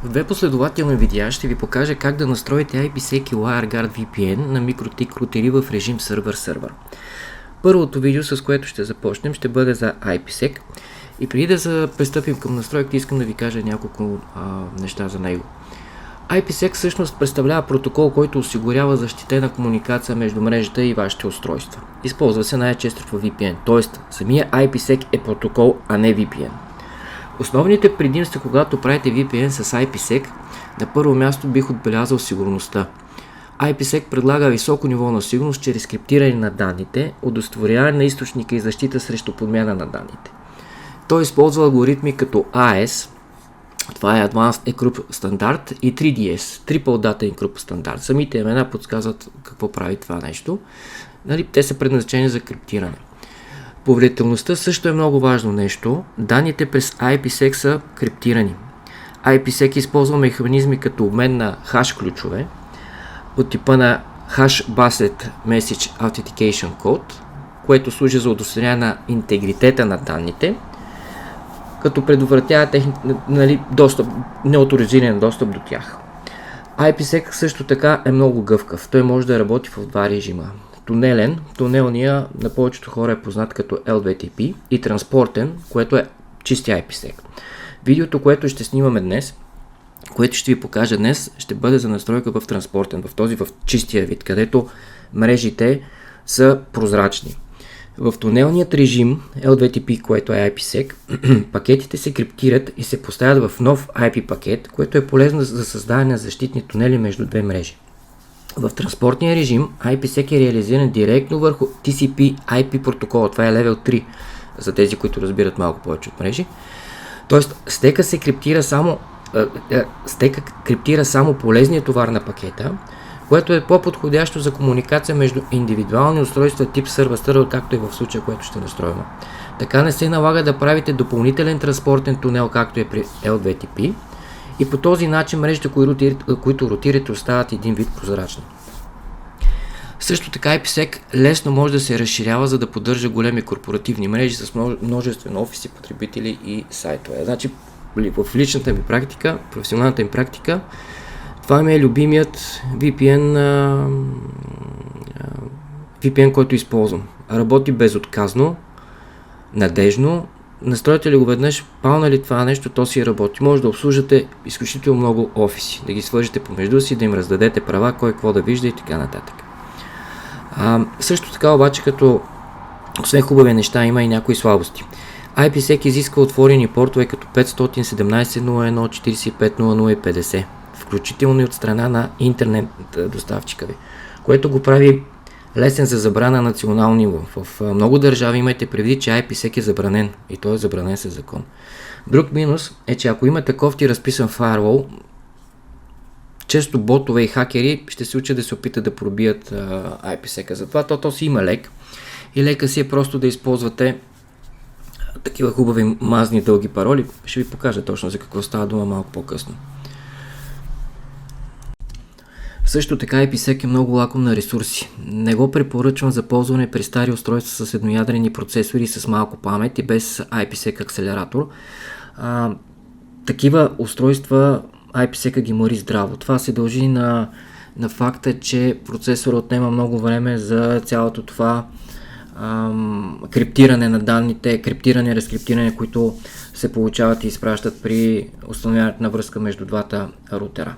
В две последователни видеа ще ви покажа как да настроите IPsec и WireGuard VPN на MikroTik рутери в режим сервер-сервер. Първото видео, с което ще започнем, ще бъде за IPsec. И преди да пристъпим към настройките, искам да ви кажа няколко неща за него. IPsec всъщност представлява протокол, който осигурява защитена комуникация между мрежата и вашите устройства. Използва се най-често в VPN, т.е. самия IPsec е протокол, а не VPN. Основните предимства, когато правите VPN с IPsec, на първо място бих отбелязал сигурността. IPsec предлага високо ниво на сигурност чрез криптиране на данните, удостоверяване на източника и защита срещу подмяна на данните. Той използва алгоритми като AES, това е Advanced Encrypt стандарт, и 3DS, Triple Data Encrypt стандарт. Самите имена подсказват какво прави това нещо. Те са предназначени за криптиране. Поверителността също е много важно нещо. Данните през IPsec са криптирани. IPsec използва механизми като обмен на хаш ключове от типа на Hash-Based Message Authentication Code, което служи за удостоверяване на интегритета на данните, като предотвратява неоторизиран достъп до тях. IPsec също така е много гъвкав. Той може да работи в два режима. Тунелния на повечето хора е познат като LVTP, и транспортен, което е чисти IPsec. Видеото, което ще снимаме днес, което ще ви покажа днес, ще бъде за настройка в транспортен, в чистия вид, където мрежите са прозрачни. В тунелният режим LVTP, което е IPsec, пакетите се криптират и се поставят в нов IP пакет, което е полезно за създаване на защитни тунели между две мрежи. В транспортния режим IPsec е реализиран директно върху TCP/IP протокола, това е Level 3, за тези, които разбират малко повече от мрежи. Тоест, стека криптира само полезния товар на пакета, което е по-подходящо за комуникация между индивидуални устройства тип сервер, както и в случая, което ще настроим. Така не се налага да правите допълнителен транспортен тунел, както е при LVTP, и по този начин мрежите, които ротирате, остават един вид прозрачни. Също така IPsec лесно може да се разширява, за да поддържа големи корпоративни мрежи с множествено офиси, потребители и сайтове. Значи, в личната ми практика, професионалната ми практика, това ми е любимият VPN, който използвам. Работи безотказно, надежно. Настроите ли го веднъж, пална ли това нещо, то си работи. Може да обслужвате изключително много офиси, да ги свържете помежду си, да им раздадете права, кой какво да вижда и така нататък. Също така обаче, като освен хубави неща, има и някои слабости. IPsec изисква отворени портове като 500, 17.01, 45.00 и 50, включително и от страна на интернет доставчика ви, което го прави лесен за забрана на национално ниво. В много държави имайте предвид, че IPsec е забранен и той е забранен със закон. Друг минус е, че ако имате кофти разписан фаервол, често ботове и хакери ще се учат да се опитат да пробият IPsec-а. Затова то си има лек. И лека си е просто да използвате такива хубави мазни дълги пароли. Ще ви покажа точно за какво става дума малко по-късно. Също така IPsec е много лаком на ресурси. Не го препоръчвам за ползване при стари устройства с едноядрени процесори с малко памет и без IPsec акселератор. Такива устройства IPsec ги мъри здраво. Това се дължи на факта, че процесорът отнема много време за цялото това криптиране на данните, разкриптиране, които се получават и изпращат при установяването на връзка между двата рутера.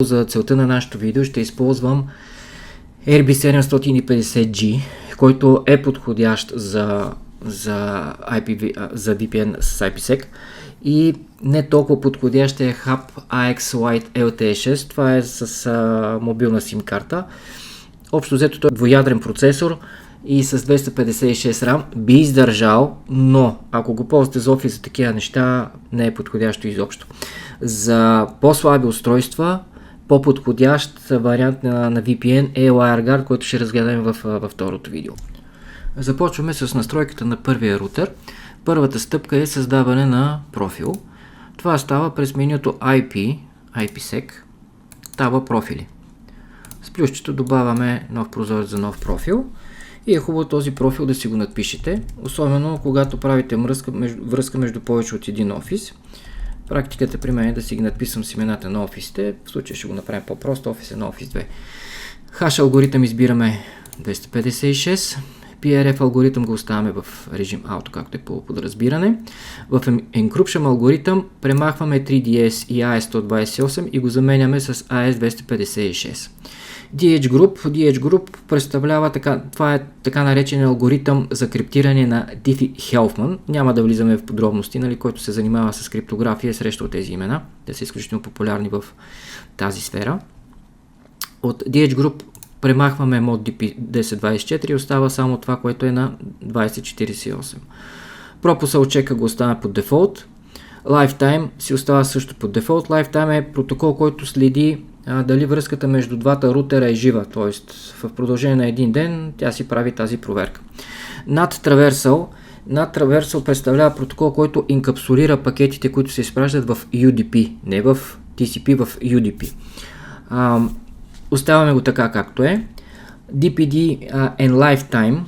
За целта на нашето видео ще използвам RB750G, който е подходящ за VPN с IPsec, и не толкова подходящ е Hub AX Lite LTE6, това е с мобилна SIM карта. Общо взето той е двуядрен процесор и с 256 RAM би издържал, но ако го ползвате за офис за такива неща, не е подходящо изобщо. За по-слаби устройства, по-подходящ вариант на VPN е WireGuard, който ще разгледаме във второто видео. Започваме с настройката на първия рутер. Първата стъпка е създаване на профил. Това става през менюто IPsec, таба профили. С плюсчето добавяме нов прозорец за нов профил и е хубаво този профил да си го надпишете, особено когато правите връзка между повече от един офис. Практиката при мен е да си ги надписвам с имената на офисите. В случая ще го направим по-просто. Офис 1, офис 2. Хаш алгоритъм избираме 256. PRF алгоритъм го оставяме в режим Auto, както е по подразбиране. В Encryption алгоритъм премахваме 3DS и AES-128 и го заменяме с AES-256. DH Group представлява това е така наречен алгоритъм за криптиране на Diffie-Hellman. Няма да влизаме в подробности, който се занимава с криптография, срещал тези имена. Те са изключително популярни в тази сфера. От DH Group премахваме мод DP1024 и остава само това, което е на 2048. Proposal чека го остава под дефолт. Lifetime си остава също под дефолт. Lifetime е протокол, който следи дали връзката между двата рутера е жива, т.е. в продължение на един ден тя си прави тази проверка. NAT Traversal представлява протокол, който инкапсулира пакетите, които се изпращат в UDP, не в TCP, в UDP. Оставяме го така както е. DPD and Lifetime,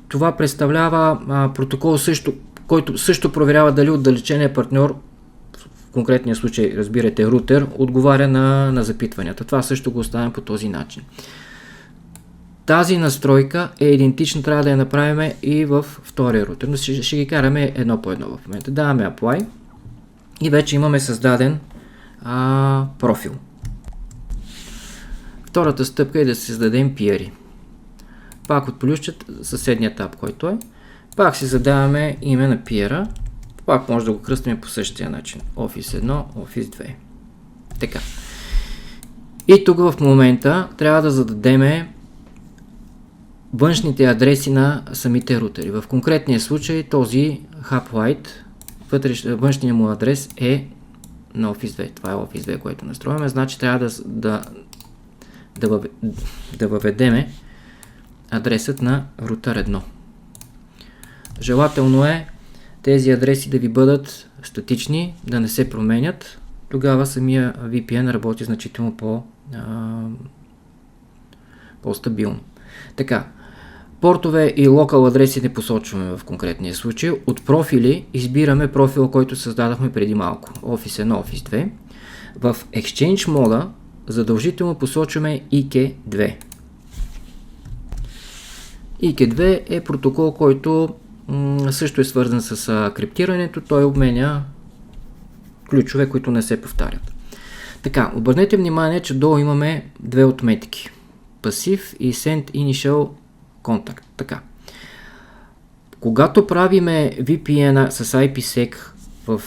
това представлява протокол, който също проверява дали отдалечения партньор, в конкретния случай, разбирате, рутер, отговаря на запитванията. Това също го оставяме по този начин. Тази настройка е идентична, трябва да я направим и в втория рутер, но ще ги караме едно по едно в момента. Даваме Apply и вече имаме създаден профил. Втората стъпка е да създадем peer. Пак от плюсчет съседния таб, който е. Пак си задаваме име на peer. Пак може да го кръстим по същия начин. Office 1, Office 2. Така. И тук в момента трябва да зададем външните адреси на самите рутери. В конкретния случай този HubWide, външният му адрес е на Office 2. Това е Office 2, което настрояме. Значи трябва да въведеме адресът на рутер 1. Желателно е тези адреси да ви бъдат статични, да не се променят. Тогава самия VPN работи значително по-стабилно. Така, портове и локал адреси не посочваме в конкретния случай. От профили избираме профила, който създадахме преди малко. Office 1, Office 2. В Exchange мода задължително посочваме IK2. IK2 е протокол, който също е свързан с криптирането. Той обменя ключове, които не се повтарят. Така, обърнете внимание, че долу имаме две отметки. Passive и Send Initial Contact. Така. Когато правиме VPN с IPsec в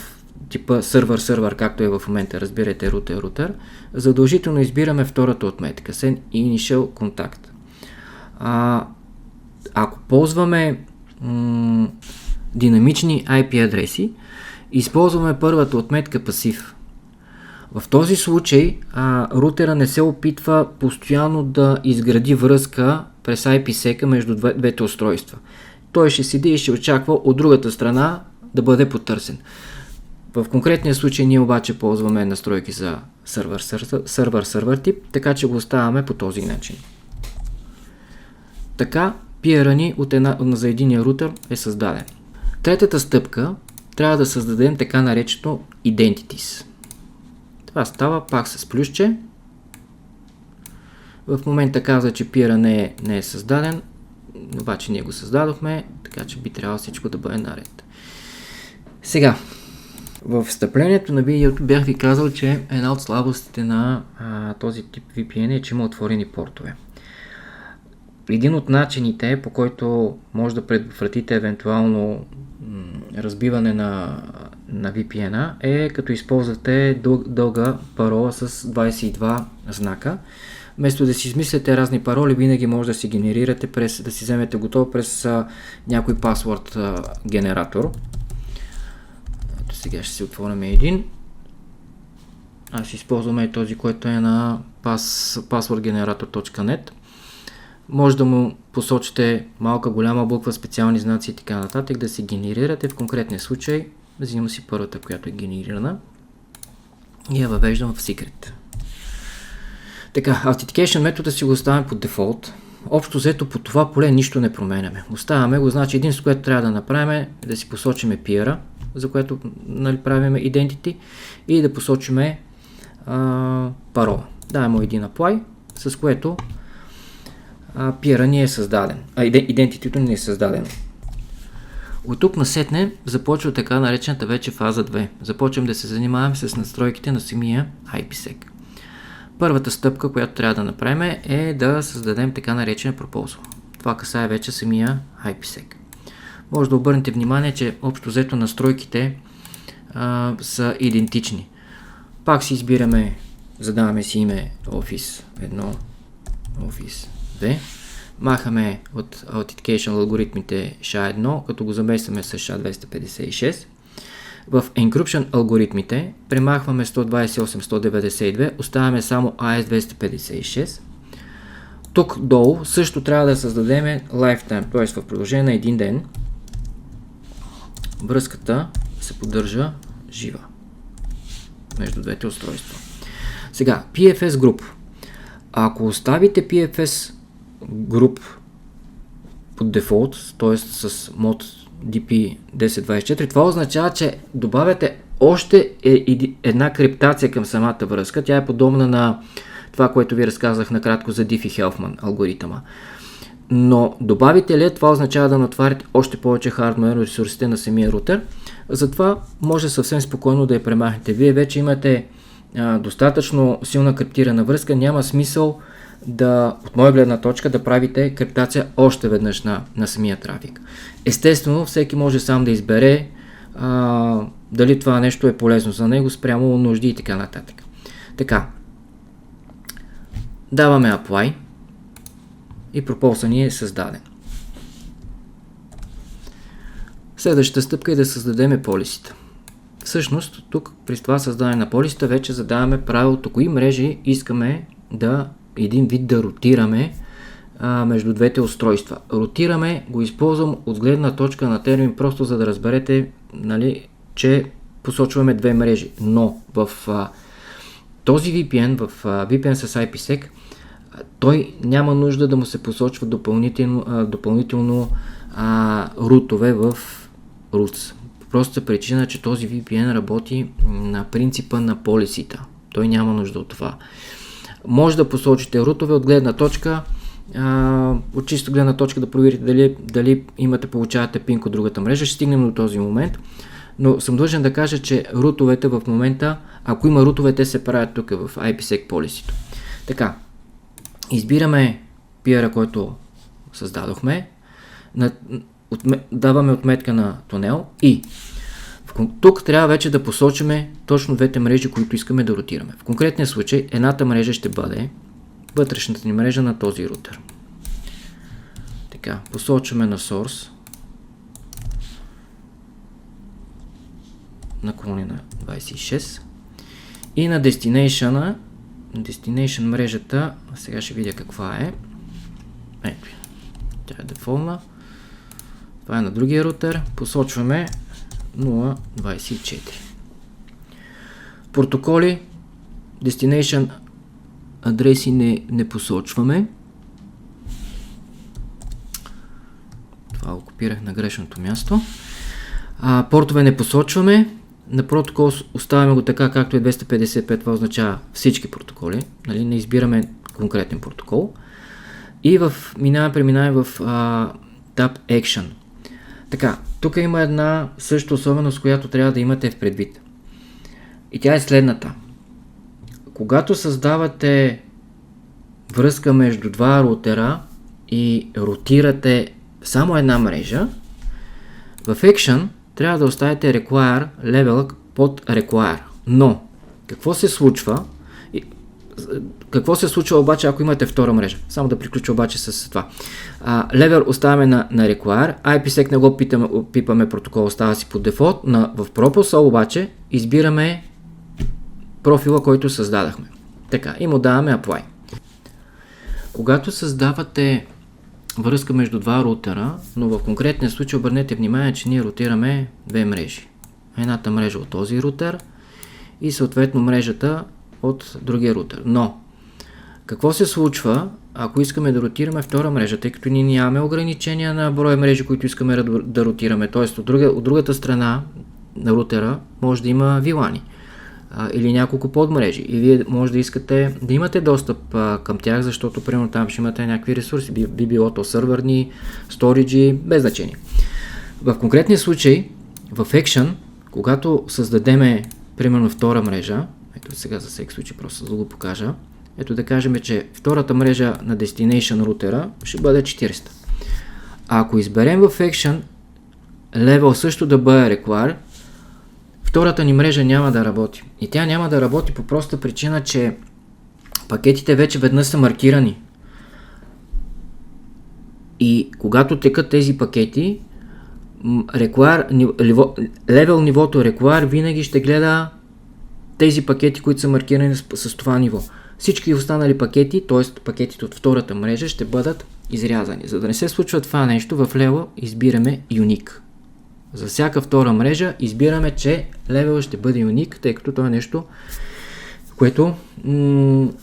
типа сервер-сервер, както е в момента, разбирате, рутер, задължително избираме втората отметка, Send Initial Contact. Ако ползваме динамични IP адреси, използваме първата отметка пасив. В този случай рутера не се опитва постоянно да изгради връзка през IPsec между двете устройства. Той ще седи и ще очаква от другата страна да бъде потърсен. В конкретния случай ние обаче ползваме настройки за сервер тип, така че го оставяме по този начин. Така peer-а ни за единия рутер е създаден. Третата стъпка трябва да създадем така наречено Identities. Това става пак с плюсче. В момента казва, че peer-а не е създаден, обаче ние го създадохме, така че би трябвало всичко да бъде наред. Сега, в встъплението на видеото бях ви казал, че една от слабостите на този тип VPN е, че има отворени портове. Един от начините, по който може да предотвратите евентуално разбиване на VPN-а, е като използвате дълга парола с 22 знака. Вместо да си измисляте разни пароли, винаги може да си генерирате да си вземете готово през някой пасворд генератор. Ето сега ще си отворим един. Аз използваме този, който е на passwordgenerator.net. Може да му посочите малка, голяма буква, специални знаци и така нататък, да си генерирате. В конкретния случай взимам си първата, която е генерирана и я въвеждам в Secret. Така, Authentication метода си го оставям по дефолт. Общо взето по това поле нищо не променяме. Оставяме го, значи единството, което трябва да направим е да си посочим peer-а, за което правим identity и да посочиме парола. Даваме му един apply, с което peer-а ни е създаден, identity-то ни е създадено. От тук насетне започва така наречената вече фаза 2. Започвам да се занимаваме с настройките на самия IPsec. Първата стъпка, която трябва да направим е да създадем така наречен proposal. Това касае вече самия IPsec. Може да обърнете внимание, че общо взето настройките са идентични. Пак си избираме, задаваме си име Office 1, Office 2. Махаме от Authentication алгоритмите SHA-1, като го заместваме с SHA-256. В Encryption алгоритмите премахваме 128.192, оставяме само AES-256. Тук долу също трябва да създадем Lifetime, т.е. в продължение на един ден връзката се поддържа жива между двете устройства. Сега, PFS Group. Ако оставите PFS Group под дефолт, т.е. с мод DP 1024, това означава, че добавяте още една криптация към самата връзка. Тя е подобна на това, което ви разказах накратко за Diffie-Hellman алгоритъма. Но добавите ли, това означава да натварите още повече хардуер ресурсите на самия рутер. Затова може съвсем спокойно да я премахнете. Вие вече имате достатъчно силна криптирана връзка, няма смисъл от моя гледна точка да правите криптация още веднъж на самия трафик. Естествено, всеки може сам да избере дали това нещо е полезно за него спрямо нужди и така нататък. Така, даваме apply и пропоза ни е създаден. Следващата стъпка е да създадем полисите. Всъщност, тук при това създаване на полисите вече задаваме правилото, кои мрежи искаме да един вид да ротираме между двете устройства. Ротираме го използвам от гледна точка на термин, просто за да разберете, че посочваме две мрежи. Но в този VPN, в VPN с IPsec, той няма нужда да му се посочва допълнително рутове в roots. Простата причина, че този VPN работи на принципа на полисита. Той няма нужда от това. Може да посочите рутове от гледна точка, от чисто гледна точка да проверите дали получавате пинг от другата мрежа. Ще стигнем до този момент, но съм длъжен да кажа, че рутовете в момента, ако има рутове, те се правят тук в IPsec полисито. Така, избираме peer-а, който създадохме, даваме отметка на тунел и тук трябва вече да посочиме точно двете мрежи, които искаме да ротираме. В конкретния случай едната мрежа ще бъде вътрешната ни мрежа на този рутер. Така, посочваме на source наклонена 26 и на destination мрежата, сега ще видя каква е. Ето, тя е дефолтна. Това е на другия рутер. Посочваме 0.24. Протоколи, destination адреси не посочваме. Това го копирах на грешното място. Портове не посочваме. На протокол оставяме го така, както е 255, това означава всички протоколи. Не избираме конкретен протокол. И преминаваме в Tab Action. Така, тук има една също особеност, която трябва да имате в предвид. И тя е следната. Когато създавате връзка между два рутера и ротирате само една мрежа, в Action трябва да оставите Require level под Require. Но, какво се случва? Какво се случва обаче, ако имате втора мрежа? Само да приключа обаче с това. Level оставяме на Require, IPsec не го пипаме, протокол остава си под дефолт. В Proposal обаче избираме профила, който създадахме. Така, и му даваме Apply. Когато създавате връзка между два рутера, но в конкретния случай обърнете внимание, че ние ротираме две мрежи. Едната мрежа от този рутер и съответно мрежата от другия рутер. Но, какво се случва, ако искаме да ротираме втора мрежа, тъй като ние нямаме ограничения на броя мрежи, които искаме да ротираме, т.е. от другата страна на рутера може да има VLAN или няколко подмрежи и вие може да искате да имате достъп към тях, защото примерно там ще имате някакви ресурси, би било то сървърни, сториджи, без значение. В конкретния случай, в Action, когато създадеме примерно втора мрежа, ето сега за всеки случай просто да го покажа, ето да кажем, че втората мрежа на Destination рутера ще бъде 400. А ако изберем в Action level също да бъде require, втората ни мрежа няма да работи. И тя няма да работи по проста причина, че пакетите вече веднъж са маркирани. И когато текат тези пакети, level нивото require винаги ще гледа тези пакети, които са маркирани с това ниво. Всички останали пакети, т.е. пакетите от втората мрежа, ще бъдат изрязани. За да не се случва това нещо, в level избираме Unique. За всяка втора мрежа избираме, че level ще бъде Unique, тъй като това е нещо, което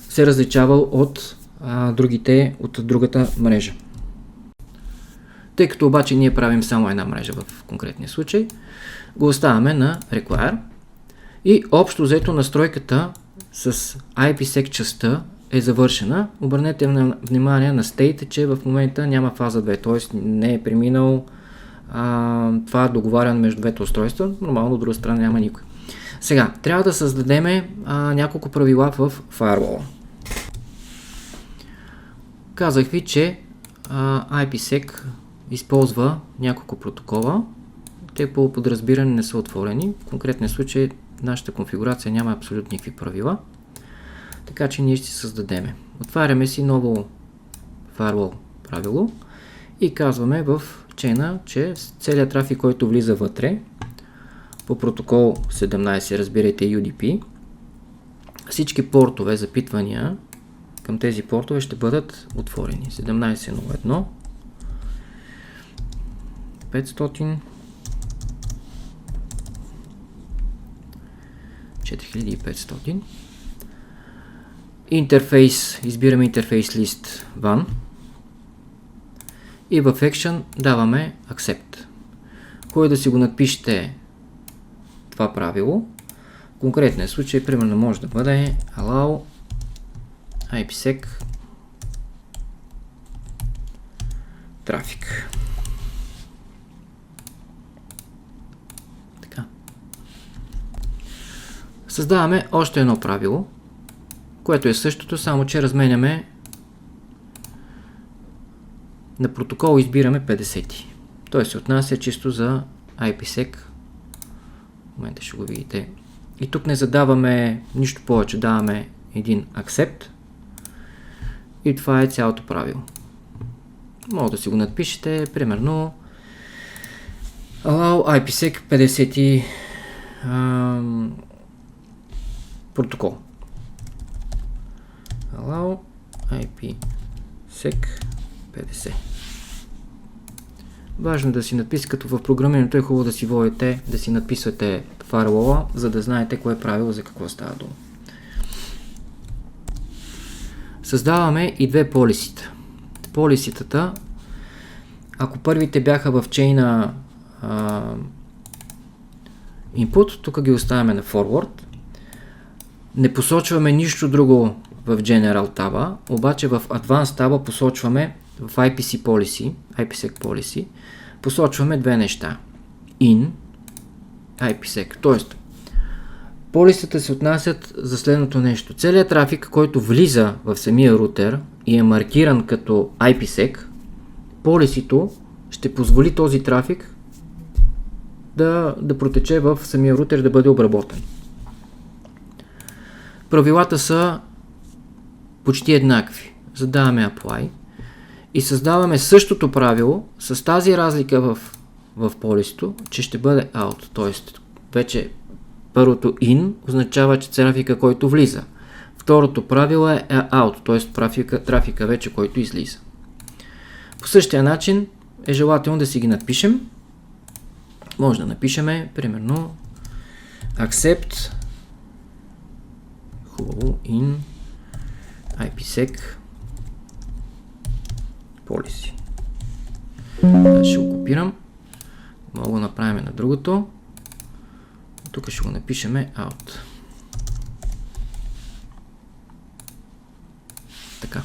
се различава от другата мрежа. Тъй като обаче ние правим само една мрежа в конкретния случай, го оставяме на Require и общо взето настройката с IPsec частта е завършена. Обърнете внимание на State, че в момента няма фаза 2, т.е. не е преминал това договаряне между двете устройства, нормално от друга страна няма никой. Сега, трябва да създадем няколко правила в Firewall. Казах ви, че IPsec използва няколко протокола. Те по подразбиране не са отворени. В конкретния случай нашата конфигурация няма абсолютно никакви правила. Така че ние ще създадем. Отваряме си ново Firewall правило и казваме в чейна, че целият трафик, който влиза вътре по протокол 17, разбирайте UDP, всички портове, запитвания към тези портове ще бъдат отворени. 17.01 500 4500. Интерфейс, избираме интерфейс лист WAN и в Action даваме Accept. Кой да си го напишете това правило? В конкретния случай, примерно може да бъде Allow IPsec Traffic. Така. Създаваме още едно правило, което е същото, само че разменяме на протокол, избираме 50. Той се отнася чисто за IPsec. В момента ще го видите. И тук не задаваме нищо повече, даваме един Accept. И това е цялото правило. Може да си го надпишете, примерно Allow IPsec 50 протокол. Allow IPsec 50. Важно да си надписате, като в програмирането е хубаво да си водите, да си надписвате firewall, за да знаете кое е правило, за какво става дума. Създаваме и две полисита. Полиситата, ако първите бяха в чейна input, тук ги оставяме на forward. Не посочваме нищо друго в General таба, обаче в Advanced таба посочваме в IPsec Policy, посочваме две неща. In IPsec, т.е. полисите се отнасят за следното нещо. Целият трафик, който влиза в самия рутер и е маркиран като IPsec, полисито ще позволи този трафик да протече в самия рутер, да бъде обработен. Правилата са почти еднакви. Задаваме Apply и създаваме същото правило с тази разлика в полисито, че ще бъде out. Т.е. вече първото in означава, че трафика, който влиза. Второто правило е out, т.е. трафика вече, който излиза. По същия начин е желателно да си ги напишем. Може да напишеме, примерно, accept хубаво in IPsec policy. Ще го копирам. Мога да направим на другото. Тук ще го напишеме out. Така.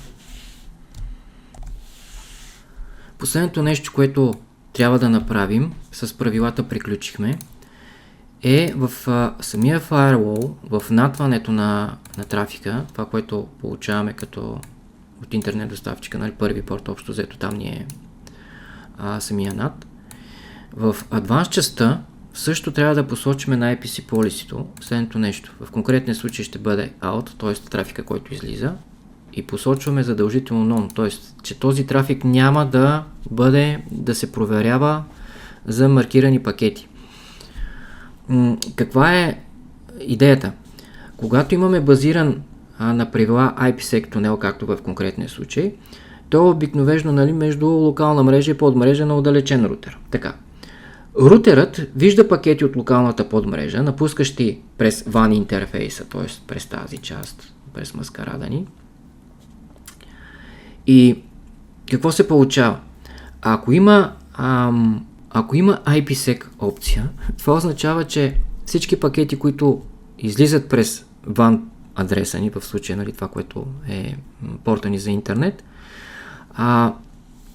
Последното нещо, което трябва да направим, с правилата приключихме, е в самия firewall, в натването на трафика, това, което получаваме като от интернет доставчика, нали, първи порт, общо взето там ни е самия NAT. В Advanced частта също трябва да посочим на IPC policy-то следното нещо. В конкретния случай ще бъде out, т.е. трафика, който излиза, и посочваме задължително non, т.е. че този трафик няма да се проверява за маркирани пакети. Каква е идеята? Когато имаме базиран на правила IPsec тунел, както в конкретния случай, то е обикновено, нали, между локална мрежа и подмрежа на отдалечен рутер. Така. Рутерът вижда пакети от локалната подмрежа, напускащи през WAN интерфейса, т.е. през тази част, през маскарада ни. И какво се получава? Ако има IPsec опция, това означава, че всички пакети, които излизат през WAN адреса ни, в случая, нали, това, което е порта ни за интернет,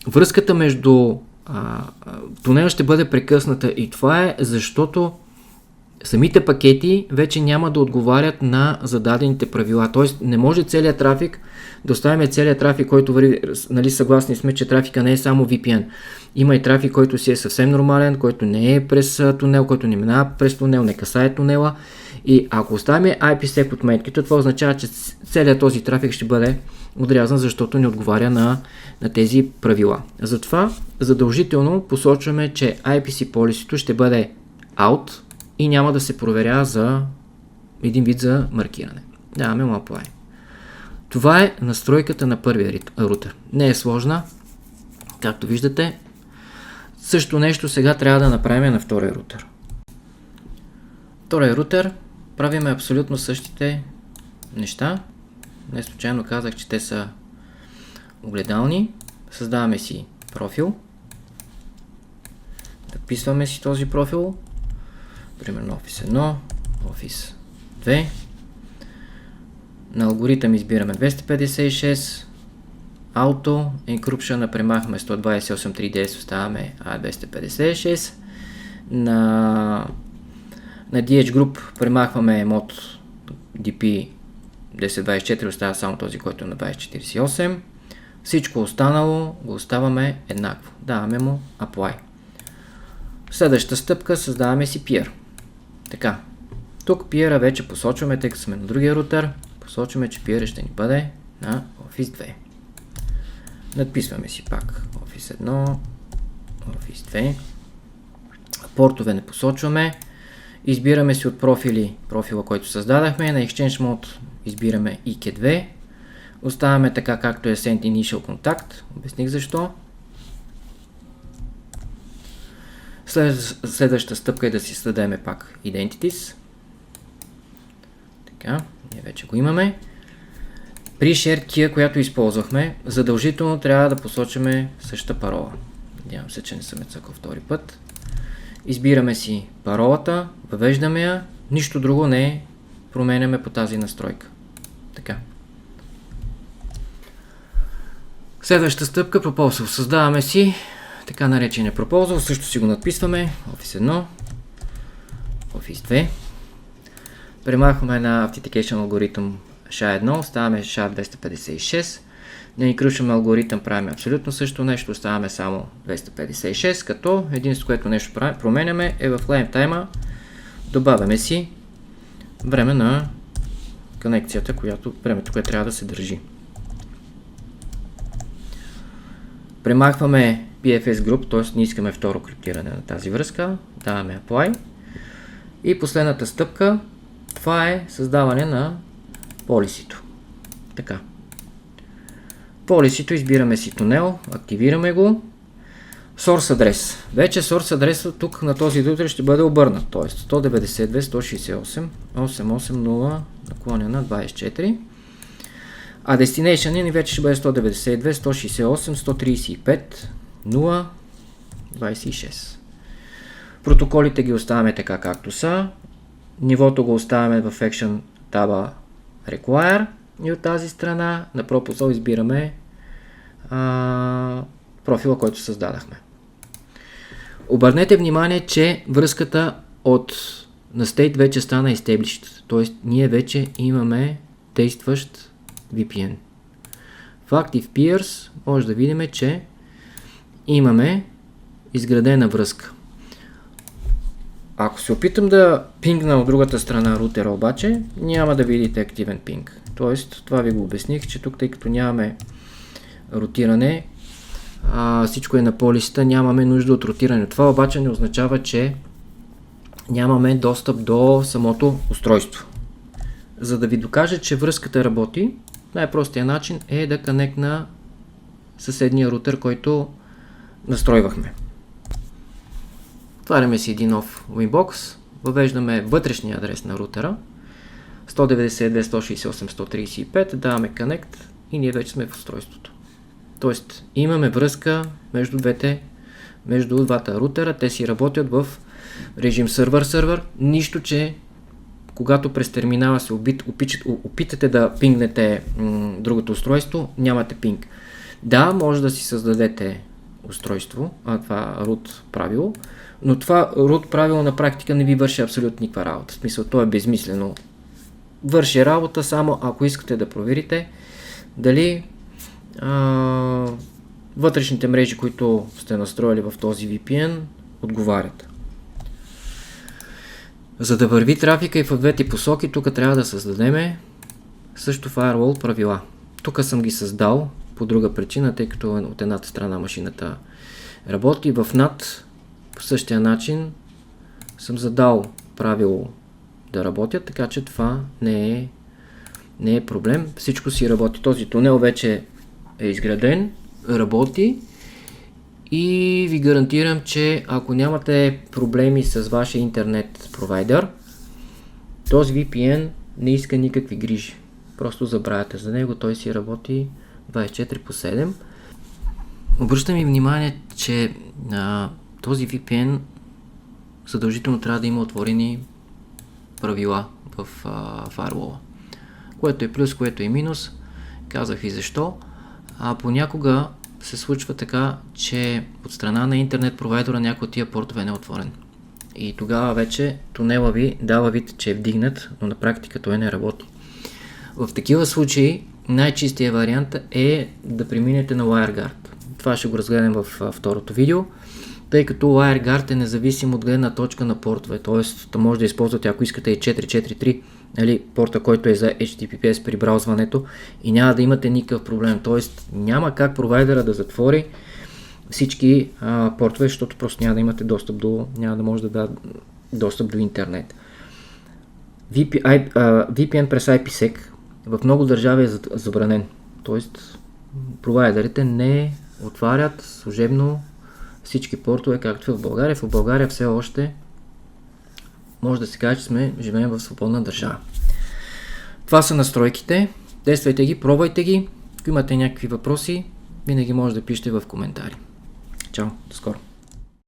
връзката между тунела ще бъде прекъсната, и това е защото самите пакети вече няма да отговарят на зададените правила. Тоест не може целият трафик да оставим целият трафик, който върви, нали, съгласни сме, че трафика не е само VPN. Има и трафик, който си е съвсем нормален, който не е през тунел, който не минава през тунел, не касае тунела. И ако оставим IPsec отметките, това означава, че целият този трафик ще бъде отрязан, защото не отговаря на тези правила. Затова задължително посочваме, че IPC policy ще бъде out и няма да се проверява за един вид за маркиране. Даваме му apply. Това е настройката на първия рутер. Не е сложна, както виждате. Също нещо сега трябва да направим на втория рутер. Втория рутер правиме абсолютно същите неща. Не случайно казах, че те са огледални. Създаваме си профил. Записваме си този профил. Примерно Office 1, Office 2. На алгоритъм избираме 256. Auto Encryption премахваме 128.3.10, оставяме A256. На DH Group премахваме мод DP 1024, остава само този, който е на 2048. Всичко останало го оставаме еднакво. Даваме му Apply. Следващата стъпка, създаваме си peer. Така, тук peer вече посочваме, тъй като сме на другия рутер, посочваме, че peer ще ни бъде на Office 2. Надписваме си пак Office 1, Office 2. Портове не посочваме. Избираме си от профила, който създадахме. На Exchange Mode избираме IK2. Оставяме така, както е Send Initial Contact. Обясних защо. Следващата стъпка е да си създадем пак Identities. Така, ние вече го имаме. При Shared Key, която използвахме, задължително трябва да посочим същата парола. Надявам се, че не съм цъкал втори път. Избираме си паролата, въвеждаме я, нищо друго не променяме по тази настройка. Така. Следващата стъпка, Proposal. Създаваме си така наречения Proposal, също си го надписваме, Office 1, Office 2. Премахваме на Authentication алгоритъм SHA-1, оставаме SHA-256. На encryption алгоритъм правим абсолютно също нещо, оставаме само 256, като единството, което нещо променяме е в lifetime, добавяме си време на конекцията, времето, което трябва да се държи. Премахваме PFS Group, т.е. не искаме второ криптиране на тази връзка, даваме Apply. И последната стъпка, това е създаване на policy-то. Така. Policy-то избираме си тунел, активираме го. Source адрес. Вече source адресът тук на този рутер ще бъде обърнат, т.е. 192.168.880/24. А destination ни вече ще бъде 192.168.135.0.26. Протоколите ги оставяме така както са. Нивото го оставяме в Action таба Require и от тази страна на Proposal избираме профила, който създадахме. Обърнете внимание, че връзката на State вече стана established, т.е. ние вече имаме действащ VPN. В Active Peers може да видим, че имаме изградена връзка. Ако се опитам да пингна от другата страна рутера обаче, няма да видите активен пинг. Тоест, това ви го обясних, че тук, тъй като нямаме ротиране, всичко е на полиста, нямаме нужда от ротиране. Това обаче не означава, че нямаме достъп до самото устройство. За да ви докажа, че връзката работи, най-простият начин е да конектна съседния рутер, който настройвахме. Отваряме си един нов Winbox, въвеждаме вътрешния адрес на рутера 192.168.135, даваме Connect и ние вече сме в устройството. Тоест имаме връзка между двата рутера, те си работят в режим сервер-сервер, нищо, че когато през терминала се опитате да пингнете другото устройство, нямате пинг. Да, може да си създадете устройство, това root правило, но това root правило на практика не ви върши абсолютно никаква работа. В смисъл, то е безмислено. Върши работа само ако искате да проверите дали вътрешните мрежи, които сте настроили в този VPN, отговарят. За да върви трафика и в двете посоки, тук трябва да създадем също firewall правила. Тук съм ги създал по друга причина, тъй като от едната страна машината работи. В NAT по същия начин съм задал правило да работят, така че това не е проблем. Всичко си работи. Този тунел вече е изграден, работи и ви гарантирам, че ако нямате проблеми с вашия интернет провайдер, този VPN не иска никакви грижи. Просто забравяте за него, той си работи 24/7. Обръщам ви внимание, че този VPN задължително трябва да има отворени правила в firewall. Което е плюс, което е минус. Казах ви защо. Понякога се случва така, че от страна на интернет провайдера някой от тия портове не е отворен. И тогава вече тунела ви дава вид, че е вдигнат, но на практика той не работи. В такива случаи най-чистия вариант е да преминете на WireGuard. Това ще го разгледам в второто видео, тъй като WireGuard е независим от гледна точка на портове, т.е. може да използвате, ако искате и 443, порта, който е за HTTPS при браузването, и няма да имате никакъв проблем. Т.е. няма как провайдера да затвори всички портове, защото просто няма да имате няма да може да даде достъп до интернет. VPN през IPsec в много държави е забранен. Т.е. провайдерите не отварят служебно всички портове, както е в България. В България все още може да се каже, че живеем в свободна държава. Това са настройките. Тествайте ги, пробвайте ги. Ако имате някакви въпроси, винаги може да пишете в коментари. Чао, до скоро!